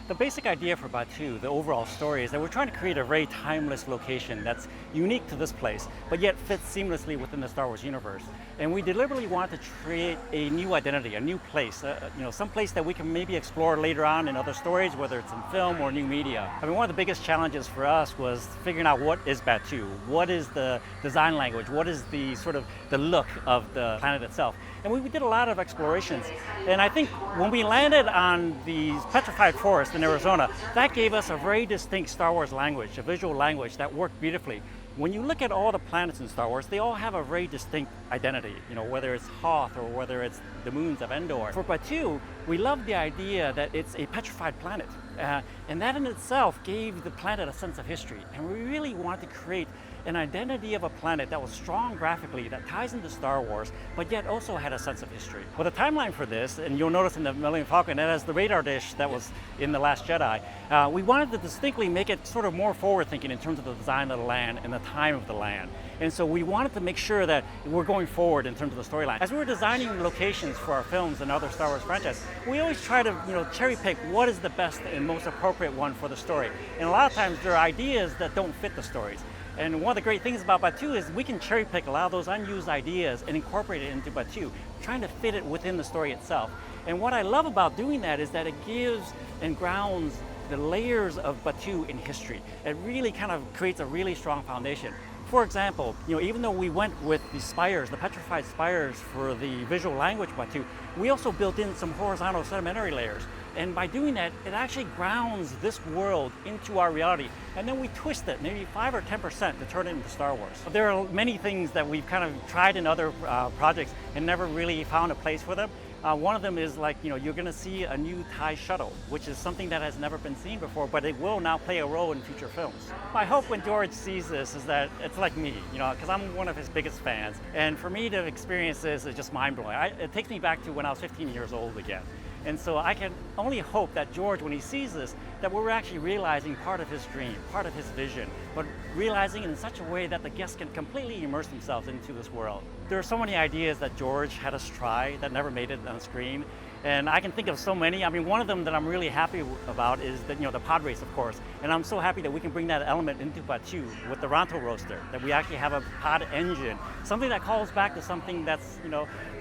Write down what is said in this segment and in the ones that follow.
The basic idea for Batuu, the overall story, is that we're trying to create a very timeless location that's unique to this place, but yet fits seamlessly within the Star Wars universe. And we deliberately want to create a new identity, a new place, some place that we can maybe explore later on in other stories, whether it's in film or new media. I mean, one of the biggest challenges for us was figuring out what is Batuu, what is the design language, what is the sort of the look of the planet itself. And we did a lot of explorations. And I think when we landed on the petrified forest in Arizona, that gave us a very distinct Star Wars language, a visual language that worked beautifully. When you look at all the planets in Star Wars, they all have a very distinct identity, whether it's Hoth or whether it's the moons of Endor. For Batuu, we love the idea that it's a petrified planet. And that in itself gave the planet a sense of history. And we really wanted to create an identity of a planet that was strong graphically, that ties into Star Wars, but yet also had a sense of history. Well, the timeline for this, and you'll notice in the Millennium Falcon, it has the radar dish that was in The Last Jedi. We wanted to distinctly make it sort of more forward-thinking in terms of the design of the land and the time of the land. And so we wanted to make sure that we're going forward in terms of the storyline. As we were designing locations for our films and other Star Wars franchises, we always try to cherry pick what is the best and most appropriate one for the story. And a lot of times there are ideas that don't fit the stories. And one of the great things about Batuu is we can cherry pick a lot of those unused ideas and incorporate it into Batuu, trying to fit it within the story itself. And what I love about doing that is that it gives and grounds the layers of Batuu in history. It really kind of creates a really strong foundation. For example, even though we went with the spires, the petrified spires for the visual language Batuu, we also built in some horizontal sedimentary layers. And by doing that, it actually grounds this world into our reality. And then we twist it, maybe 5 or 10% to turn it into Star Wars. There are many things that we've kind of tried in other projects and never really found a place for them. One of them is you're going to see a new TIE shuttle, which is something that has never been seen before, but it will now play a role in future films. My hope when George sees this is that it's like me, because I'm one of his biggest fans. And for me to experience this is just mind-blowing. It takes me back to when I was 15 years old again. And so I can only hope that George, when he sees this, that we're actually realizing part of his dream, part of his vision, but realizing it in such a way that the guests can completely immerse themselves into this world. There are so many ideas that George had us try that never made it on screen. And I can think of so many. I mean, one of them that I'm really happy about is the pod race, of course. And I'm so happy that we can bring that element into Batuu with the Ronto roaster, that we actually have a pod engine, something that calls back to something that's,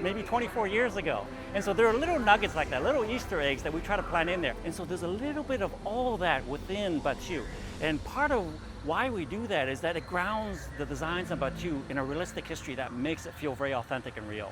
maybe 24 years ago. And so there are little nuggets like that, little Easter eggs that we try to plant in there. And so there's a little bit of all that within Batuu. And part of why we do that is that it grounds the designs of Batuu in a realistic history that makes it feel very authentic and real.